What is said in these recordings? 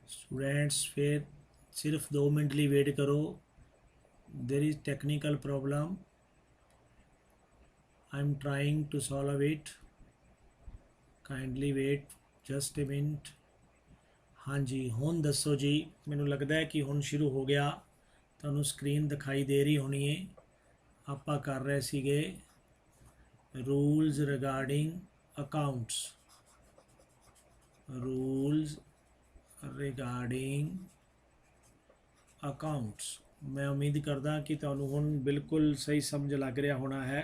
Students फिर सिर्फ 2 minute लिए वेट करो, there is technical problem, I am trying to solve it, kindly wait just a minute. हाँ जी हुण दसो जी, मैनू लगता है कि हुण शुरू हो गया, तुहानू स्क्रीन दिखाई दे रही होनी है। आपां कर रहे सीगे rules regarding accounts, rules regarding accounts. मैं उम्मीद करदा कि तुहानू हुण बिल्कुल सही समझ लग रहा होना है।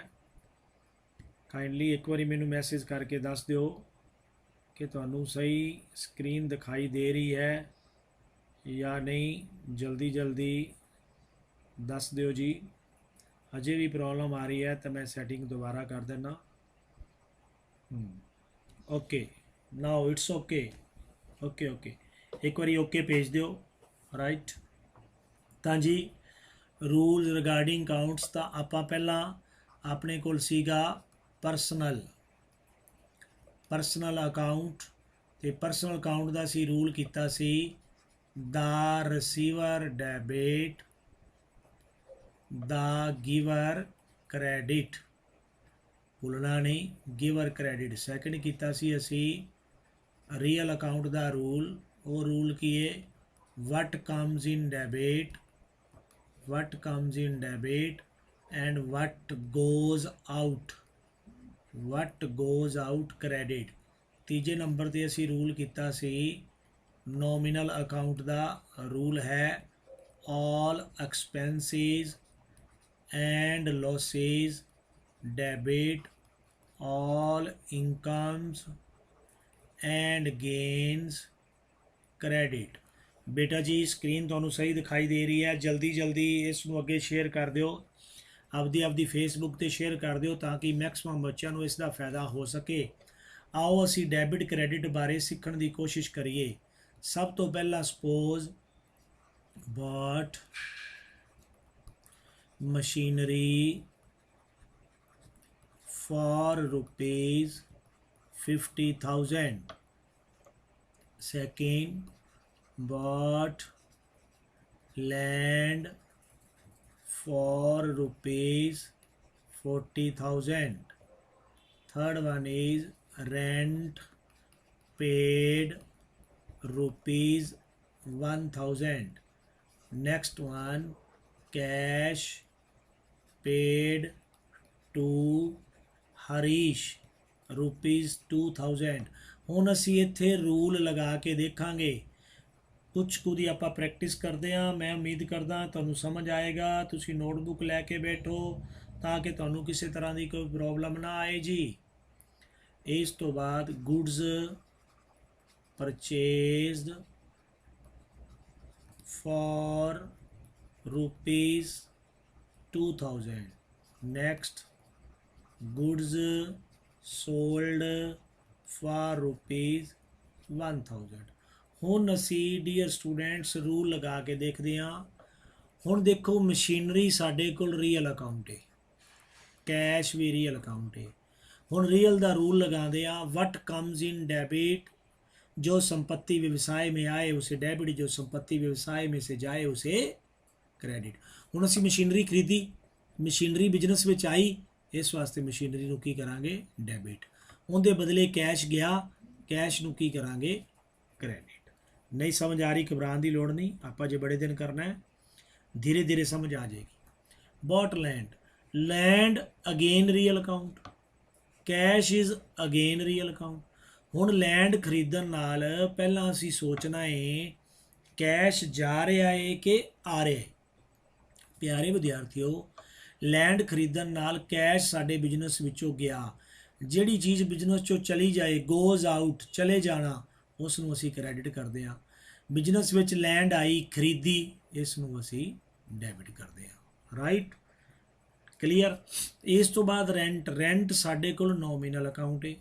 काइंडली एक बारी मैनू मैसेज करके दस दिओ कि तुहानू सही स्क्रीन दिखाई दे रही है या नहीं, जल्दी जल्दी दस दिओ जी। अजे भी प्रॉब्लम आ रही है तो मैं सैटिंग दोबारा कर देना। Okay now it's okay, okay okay एक बारी ओके भेज दिओ। राइट ਤਾਂ ਜੀ रूल्स रिगार्डिंग अकाउंट्स ਤਾਂ ਆਪਾਂ ਪਹਿਲਾਂ ਆਪਣੇ ਕੋਲ ਸੀਗਾ ਪਰਸਨਲ ਅਕਾਊਂਟ, ਤੇ ਪਰਸਨਲ ਅਕਾਊਂਟ ਦਾ ਅਸੀਂ ਰੂਲ ਕੀਤਾ ਸੀ ਦਾ ਰਿਸੀਵਰ ਡੈਬਿਟ, ਦਾ ਗਿਵਰ ਕ੍ਰੈਡਿਟ, ਭੁੱਲਣਾ ਨਹੀਂ, ਗਿਵਰ ਕ੍ਰੈਡਿਟ। ਸੈਕਿੰਡ ਕੀਤਾ ਸੀ ਅਸੀਂ ਰੀਅਲ ਅਕਾਊਂਟ ਦਾ ਰੂਲ, ਉਹ ਰੂਲ ਕੀ ਹੈ, what comes in debit and what goes out credit। ਤੀਜੇ ਨੰਬਰ ਤੇ ਅਸੀਂ ਰੂਲ ਕੀਤਾ ਸੀ ਨੋਮੀਨਲ ਅਕਾਊਂਟ ਦਾ ਰੂਲ ਹੈ all expenses and losses debit, all incomes and gains credit। बेटा जी स्क्रीन तुहानू सही दिखाई दे रही है, जल्दी जल्दी इसनू अगे शेयर कर दिओ, आपदी फेसबुक ते शेयर कर दिओ ताकि मैक्सिमम बच्चों को इसका फायदा हो सके। आओ असी डैबिट क्रेडिट बारे सीखण की कोशिश करिए। सब तो पहला suppose bought machinery for ₹50,000। Second bought land for ₹40,000। third one is rent paid ₹1,000। next one cash paid to Harish ₹2,000। ਹੁਣ ਅਸੀਂ ਇੱਥੇ ਰੂਲ ਲਗਾ ਕੇ ਦੇਖਾਂਗੇ, कुछ कुछ आप प्रैक्टिस करते हैं। मैं उम्मीद करदा तुहानू समझ आएगा, तुसी नोटबुक लैके बैठो ताकि तुहानू किसी तरह की कोई प्रॉब्लम ना आए जी। इस तो बाद goods purchased for ₹2,000। Next goods sold for ₹1,000। ਹੁਣ ਅਸੀਂ ਡੀਅਰ ਸਟੂਡੈਂਟਸ ਰੂਲ ਲਗਾ ਕੇ ਦੇਖਦੇ ਹਾਂ। ਹੁਣ ਦੇਖੋ ਮਸ਼ੀਨਰੀ ਸਾਡੇ ਕੋਲ ਰੀਅਲ ਅਕਾਊਂਟ ਹੈ, ਕੈਸ਼ ਵੀ ਰੀਅਲ ਅਕਾਊਂਟ है। ਹੁਣ ਰੀਅਲ ਦਾ रूल लगाते हैं वट कम्स इन डेबिट, जो संपत्ति व्यवसाय में आए उसे डेबिट, जो संपत्ति व्यवसाय में से जाए उसे क्रेडिट। ਹੁਣ ਅਸੀਂ ਮਸ਼ੀਨਰੀ ਖਰੀਦੀ, ਮਸ਼ੀਨਰੀ ਬਿਜ਼ਨਸ ਵਿੱਚ ਆਈ, ਇਸ ਵਾਸਤੇ ਮਸ਼ੀਨਰੀ ਨੂੰ ਕੀ ਕਰਾਂਗੇ ਡੈਬਿਟ, ਉਹਦੇ ਬਦਲੇ ਕੈਸ਼ ਗਿਆ, ਕੈਸ਼ ਨੂੰ ਕੀ ਕਰਾਂਗੇ क्रेडिट। नहीं समझ आ रही घबराने की लोड़ नहीं, आप जो बड़े दिन करना है धीरे धीरे समझ आ जाएगी। Bought land again real account, cash is again real account. हुण लैंड खरीदण नाल पहला असीं सोचना है कैश जा रहा है कि आ रहा है। प्यारे विद्यार्थियों लैंड खरीदण नाल कैश साडे बिजनेस विचों गया, जिहड़ी चीज़ बिजनेस चों चली जाए गोज़ आउट, चले जाना, उस नूं असीं क्रेडिट करते हैं। बिजनेस विच लैंड आई खरीदी, इस नूं असीं डेबिट करते हैं। Right clear. इस तो बाद रेंट साडे कोल नॉमिनल अकाउंट है,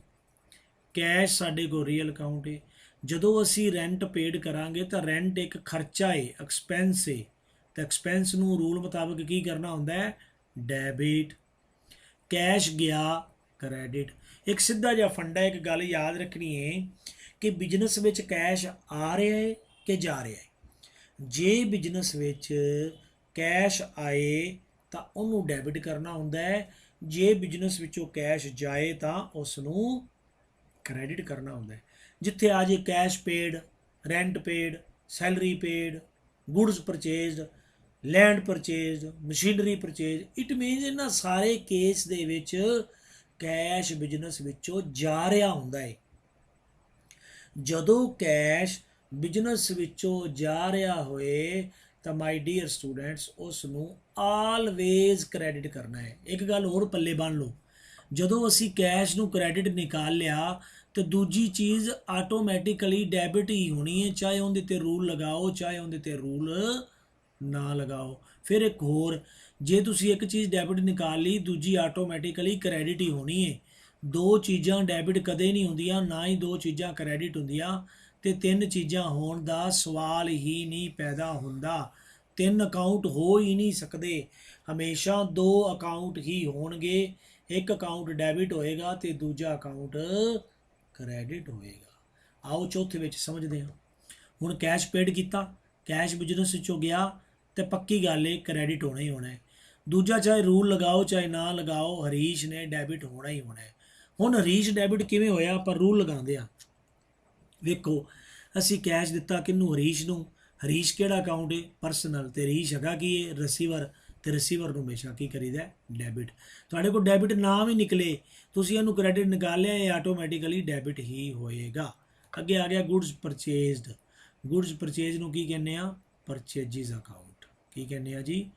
कैश साडे कोल रियल अकाउंट है। जदों असीं रेंट पेड करांगे तो रेंट एक खर्चा है, एक्सपेंस है, तो एक्सपेंस नूं रूल मुताबिक की करना हुंदा है डेबिट। कैश गया क्रेडिट। एक सीधा जिहा फंडा, एक गल याद रखनी है कि बिजनेस विच कैश आ रहा है कि जा रहा है। जे बिजनेस विच कैश आए तो उन्होंने डैबिट करना हुंदा है, जे बिजनेस विचों कैश जाए तो उसनूं क्रेडिट करना हुंदा है। जिथे आ जे cash paid, rent paid, salary paid, goods purchase, land purchase, machinery purchase, it means इन्हां सारे केस दे विच कैश बिजनेस विचों जा रहा हुंदा है। ਜਦੋਂ ਕੈਸ਼ ਬਿਜ਼ਨਸ ਵਿੱਚੋਂ ਜਾ ਰਿਹਾ ਹੋਏ ਤਾਂ ਮਾਈ ਡੀਅਰ ਸਟੂਡੈਂਟਸ ਉਸ ਨੂੰ ਆਲਵੇਜ਼ ਕ੍ਰੈਡਿਟ ਕਰਨਾ ਹੈ। ਇੱਕ ਗੱਲ ਹੋਰ ਪੱਲੇ ਬੰਨ੍ਹ ਲਓ, ਜਦੋਂ ਅਸੀਂ ਕੈਸ਼ ਨੂੰ ਕ੍ਰੈਡਿਟ ਨਿਕਾਲ ਲਿਆ ਤਾਂ ਦੂਜੀ ਚੀਜ਼ ਆਟੋਮੈਟਿਕਲੀ ਡੈਬਿਟ ਹੀ ਹੋਣੀ ਹੈ, ਚਾਹੇ ਉਹਦੇ 'ਤੇ ਰੂਲ ਲਗਾਓ ਚਾਹੇ ਉਹਦੇ 'ਤੇ ਰੂਲ ਨਾ ਲਗਾਓ। ਫਿਰ ਇੱਕ ਹੋਰ, ਜੇ ਤੁਸੀਂ ਇੱਕ ਚੀਜ਼ ਡੈਬਿਟ ਨਿਕਾਲ ਲਈ ਦੂਜੀ ਆਟੋਮੈਟਿਕਲੀ ਕ੍ਰੈਡਿਟ ਹੀ ਹੋਣੀ ਹੈ। ਦੋ ਚੀਜ਼ਾਂ ਡੈਬਿਟ ਕਦੇ ਨਹੀਂ ਹੁੰਦੀਆਂ, ਨਾ ਹੀ ਦੋ ਚੀਜ਼ਾਂ ਕ੍ਰੈਡਿਟ ਹੁੰਦੀਆਂ, ਤੇ ਤਿੰਨ ਚੀਜ਼ਾਂ ਹੋਣ ਦਾ ਸਵਾਲ ਹੀ ਨਹੀਂ ਪੈਦਾ ਹੁੰਦਾ। ਤਿੰਨ ਅਕਾਊਂਟ ਹੋ ਹੀ ਨਹੀਂ ਸਕਦੇ, ਹਮੇਸ਼ਾ ਦੋ ਅਕਾਊਂਟ ਹੀ ਹੋਣਗੇ। ਇੱਕ ਅਕਾਊਂਟ ਡੈਬਿਟ ਹੋਏਗਾ ਤੇ ਦੂਜਾ ਅਕਾਊਂਟ ਕ੍ਰੈਡਿਟ ਹੋਏਗਾ। ਆਓ ਚੌਥੇ ਵਿੱਚ ਸਮਝਦੇ ਹਾਂ। ਹੁਣ ਕੈਸ਼ ਪੇਡ ਕੀਤਾ, ਕੈਸ਼ ਬਿਜ਼ਨਸ ਵਿੱਚੋਂ ਗਿਆ ਤੇ ਪੱਕੀ ਗੱਲ ਹੈ ਕ੍ਰੈਡਿਟ ਹੋਣਾ ਹੀ ਹੋਣਾ ਹੈ। ਦੂਜਾ ਚਾਹੇ ਰੂਲ ਲਗਾਓ ਚਾਹੇ ਨਾ ਲਗਾਓ, ਹਰੀਸ਼ ਨੇ ਡੈਬਿਟ ਹੋਣਾ ਹੀ ਹੋਣਾ ਹੈ। ਹੁਣ ਹਰੀਸ਼ ਡੈਬਿਟ ਕਿਵੇਂ ਹੋਇਆ, ਆਪਾਂ ਰੂਲ ਲਗਾਉਂਦੇ ਹਾਂ। ਵੇਖੋ ਅਸੀਂ ਕੈਸ਼ ਦਿੱਤਾ ਕਿਹਨੂੰ, ਹਰੀਸ਼ ਨੂੰ। ਹਰੀਸ਼ ਕਿਹੜਾ ਅਕਾਊਂਟ ਹੈ, ਪਰਸਨਲ, ਤੇ ਹਰੀਸ਼ ਹੈਗਾ ਕੀ ਹੈ, ਰਿਸੀਵਰ, ਤੇ ਰਿਸੀਵਰ ਨੂੰ ਹਮੇਸ਼ਾ ਕੀ ਕਰੀਦਾ, ਡੈਬਿਟ। ਤੁਹਾਡੇ ਕੋਲ ਡੈਬਿਟ ਨਾ ਵੀ ਨਿਕਲੇ, ਤੁਸੀਂ ਇਹਨੂੰ ਕ੍ਰੈਡਿਟ ਨਿਕਾਲਿਆ, ਇਹ ਆਟੋਮੈਟਿਕਲੀ ਡੈਬਿਟ ਹੀ ਹੋਏਗਾ। ਅੱਗੇ ਆ ਗਿਆ ਗੁੱਡਸ ਪਰਚੇਜ਼ਡ। ਗੁੱਡਸ ਪਰਚੇਜ਼ ਨੂੰ ਕੀ ਕਹਿੰਦੇ ਆ, ਪਰਚੇਜਿਸ ਅਕਾਊਂਟ। ਕੀ ਕਹਿੰਦੇ ਆ ਜੀ,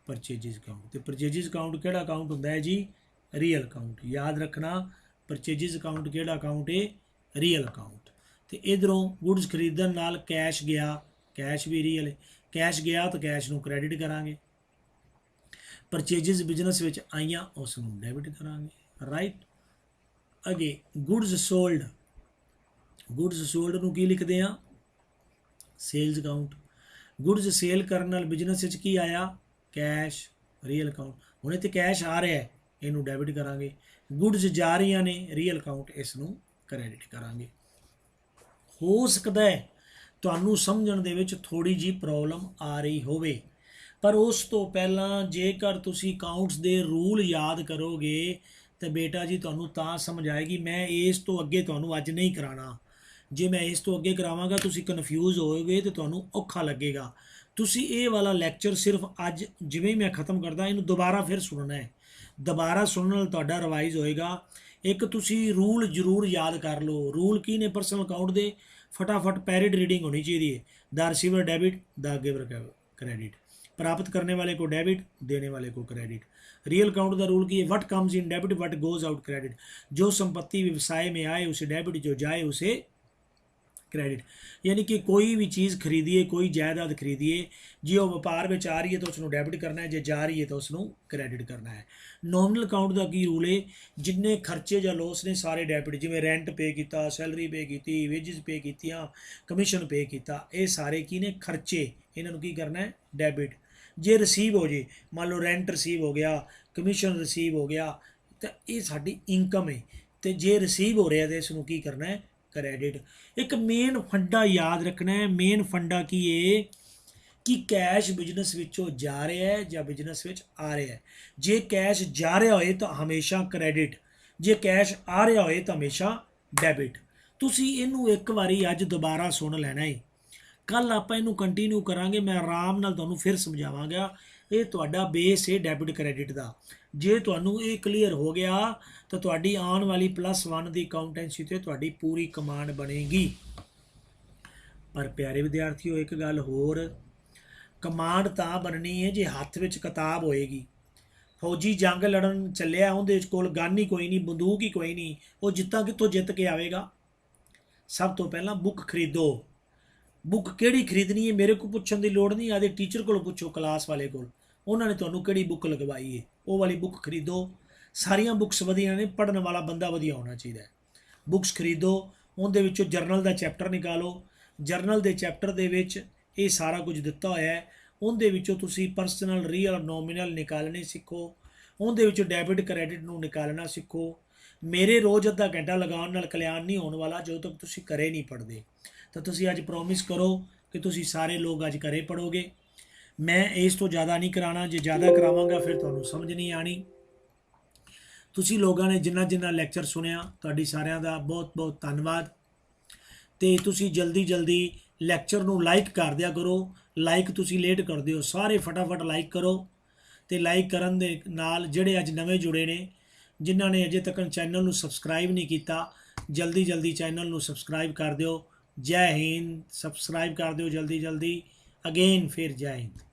ਪਰਚੇਜਿਸ ਅਕਾਊਂਟ। ਤੇ ਪਰਚੇਜਿਸ ਅਕਾਊਂਟ ਕਿਹੜਾ ਅਕਾਊਂਟ ਹੁੰਦਾ ਹੈ ਜੀ, ਰੀਅਲ ਅਕਾਊਂਟ। ਯਾਦ ਰੱਖਣਾ, ਪਰਚੇਜਿਸ ਅਕਾਊਂਟ ਕਿਹੜਾ ਅਕਾਊਂਟ ਹੈ, ਰੀਅਲ ਅਕਾਊਂਟ। ਤੇ ਇਧਰੋਂ ਗੁੱਡਸ ਖਰੀਦਣ ਨਾਲ ਕੈਸ਼ ਗਿਆ, ਕੈਸ਼ ਵੀ ਰੀਅਲ ਹੈ, ਕੈਸ਼ ਗਿਆ ਤਾਂ ਕੈਸ਼ ਨੂੰ ਕ੍ਰੈਡਿਟ ਕਰਾਂਗੇ। ਪਰਚੇਜਿਸ ਬਿਜ਼ਨਸ ਵਿੱਚ ਆਈਆਂ ਉਸ ਨੂੰ ਡੈਬਿਟ ਕਰਾਂਗੇ, ਰਾਈਟ। ਅੱਗੇ ਗੁੱਡਸ ਸੋਲਡ। ਗੁੱਡਸ ਸੋਲਡ ਨੂੰ ਕੀ ਲਿਖਦੇ ਆ, ਸੇਲਸ ਅਕਾਊਂਟ। ਗੁੱਡਸ ਸੇਲ ਕਰਨ ਨਾਲ ਬਿਜ਼ਨਸ ਵਿੱਚ ਕੀ ਆਇਆ, ਕੈਸ਼, ਰੀਅਲ ਅਕਾਊਂਟ। ਹੁਣ ਇੱਥੇ ਕੈਸ਼ ਆ ਰਿਹਾ ਹੈ, ਇਹਨੂੰ ਡੈਬਿਟ ਕਰਾਂਗੇ। ਗੁੱਡਸ ਜਾ ਰਹੀਆਂ ਨੇ, ਰੀਅਲ ਅਕਾਊਂਟ, ਇਸ ਨੂੰ ਕ੍ਰੈਡਿਟ ਕਰਾਂਗੇ। ਹੋ ਸਕਦਾ ਹੈ ਤੁਹਾਨੂੰ ਸਮਝਣ ਦੇ ਵਿੱਚ ਥੋੜ੍ਹੀ ਜਿਹੀ ਪ੍ਰੋਬਲਮ ਆ ਰਹੀ ਹੋਵੇ, ਪਰ ਉਸ ਤੋਂ ਪਹਿਲਾਂ ਜੇਕਰ ਤੁਸੀਂ ਅਕਾਊਂਟਸ ਦੇ ਰੂਲ ਯਾਦ ਕਰੋਗੇ ਤਾਂ ਬੇਟਾ ਜੀ ਤੁਹਾਨੂੰ ਤਾਂ ਸਮਝ ਆਏਗੀ। ਮੈਂ ਇਸ ਤੋਂ ਅੱਗੇ ਤੁਹਾਨੂੰ ਅੱਜ ਨਹੀਂ ਕਰਾਉਣਾ, ਜੇ ਮੈਂ ਇਸ ਤੋਂ ਅੱਗੇ ਕਰਾਵਾਂਗਾ ਤੁਸੀਂ ਕਨਫਿਊਜ਼ ਹੋਵੋਗੇ ਤੇ ਤੁਹਾਨੂੰ ਔਖਾ ਲੱਗੇਗਾ। ਤੁਸੀਂ ਇਹ ਵਾਲਾ ਲੈਕਚਰ ਸਿਰਫ ਅੱਜ ਜਿਵੇਂ ਮੈਂ ਖ਼ਤਮ ਕਰਦਾ ਇਹਨੂੰ ਦੁਬਾਰਾ ਫਿਰ ਸੁਣਨਾ ਹੈ। ਦੁਬਾਰਾ ਸੁਣਨ ਨਾਲ ਤੁਹਾਡਾ ਰਿਵਾਈਜ਼ ਹੋਏਗਾ। ਇੱਕ ਤੁਸੀਂ ਰੂਲ ਜ਼ਰੂਰ ਯਾਦ ਕਰ ਲਓ। ਰੂਲ ਕੀ ਨੇ ਪਰਸਨਲ ਅਕਾਊਂਟ ਦੇ, फटाफट पैरिड रीडिंग होनी चाहिए। The receiver debit, the giver credit. प्राप्त करने वाले को डेबिट, देने वाले को क्रेडिट। रियल अकाउंट का रूल की है, what comes in debit what goes out credit. जो संपत्ति व्यवसाय में आए उसे डेबिट, जो जाए उसे क्रेडिट। यानी कि कोई भी चीज़ खरीदिए, कोई जायदाद खरीदिए, जे वो व्यापार में आ रही है तो उसको डेबिट करना है, जे जा रही है तो उसको क्रेडिट करना है। नॉमिनल अकाउंट का की रूल है, जिन्ने खर्चे या लॉस ने सारे डेबिट, जिमें रेंट पे किया, सैलरी पे की, वेजिज पे की, कमीशन पे किया, ये सारे की ने खर्चे, इन्होंने की करना है डेबिट। जे रिसीव हो जाए, मान लो रेंट रिसीव हो गया, कमीशन रिसीव हो गया, तो ये साडी इनकम है, तो जे रिसीव हो रहा है तो इसनों की करना है, क्रेडिट। एक मेन फंडा याद रखना है। मेन फंडा की है कि कैश बिजनेस विचों जा रहा है या बिजनेस विच आ रहा है। जे कैश जा रहा होए तो हमेशा क्रेडिट, जे कैश आ रहा होए तो हमेशा डेबिट। तुसी इनू एक बारी अज दोबारा सुन लेना है, कल आप इनू कंटिन्यू करांगे, मैं आराम नाल तुहानू फिर समझावांगा। ये तुहाडा बेस है डेबिट क्रेडिट का। जे तुहानू ये क्लीयर हो गया तो तुहाडी आने वाली +1 की अकाउंटेंसी ते तुहाडी पूरी कमांड बनेगी। पर प्यारे विद्यार्थियों एक गल होर, कमांड तां बननी है जे हत्थ विच किताब होएगी। फौजी जंग लड़न चलिया, उहदे कोल गन ही कोई नहीं, बंदूक ही कोई नहीं, वो जित्ता कित्थों जित के आवेगा। सब तो पहला बुक खरीदो। बुक किहड़ी खरीदनी है मेरे को पुछण की लोड़ नहीं, आदे टीचर को पुछो, क्लास वाले को, उन्होंने तुहानू किहड़ी बुक लगवाई है, वो वाली बुक खरीदो। सारिया बुक्स वधिया ने, पढ़ने वाला बंदा वधिया होना चाहिए। बुक्स खरीदो, उनदे विचों जर्नल का चैप्टर निकालो। जर्नल के चैप्टर दे विच ये सारा कुछ दिता होया है। उनदे विचों तुसी परसनल, रीयल, नॉमिनल निकालने सीखो। उनदे विचों डेबिट क्रेडिट नूं निकालना सीखो। मेरे रोज़ अद्धा घंटा लगाउण नाल कल्याण नहीं होने वाला जो तक तुसी घरे नहीं पढ़ते। तो तुसी अज प्रोमिस करो कि तुसी सारे लोग अज घरे पढ़ोगे। मैं इस तो ज़्यादा नहीं कराना, जे ज़्यादा करावांगा फिर तुहानू समझ नहीं आनी। ਤੁਸੀਂ ਲੋਕਾਂ ਨੇ ਜਿੰਨਾ ਜਿੰਨਾ ਲੈਕਚਰ ਸੁਣਿਆ ਤੁਹਾਡੀ ਸਾਰਿਆਂ ਦਾ ਬਹੁਤ ਬਹੁਤ ਧੰਨਵਾਦ। ਤੇ ਤੁਸੀਂ ਜਲਦੀ ਜਲਦੀ ਲੈਕਚਰ ਨੂੰ ਲਾਈਕ ਕਰ ਦਿਆ ਕਰੋ। ਲਾਈਕ ਤੁਸੀਂ ਲੇਟ ਕਰਦੇ ਹੋ, ਸਾਰੇ ਫਟਾਫਟ ਲਾਈਕ ਕਰੋ। ਤੇ ਲਾਈਕ ਕਰਨ ਦੇ ਨਾਲ ਜਿਹੜੇ ਅੱਜ ਨਵੇਂ ਜੁੜੇ ਨੇ, ਜਿਨ੍ਹਾਂ ਨੇ ਅਜੇ ਤੱਕ ਚੈਨਲ ਨੂੰ ਸਬਸਕ੍ਰਾਈਬ ਨਹੀਂ ਕੀਤਾ, ਜਲਦੀ ਜਲਦੀ ਚੈਨਲ ਨੂੰ ਸਬਸਕ੍ਰਾਈਬ ਕਰ ਦਿਓ। ਜੈ ਹਿੰਦ। ਸਬਸਕ੍ਰਾਈਬ ਕਰ ਦਿਓ ਜਲਦੀ ਜਲਦੀ। ਅਗੇਨ ਫਿਰ ਜੈ ਹਿੰਦ।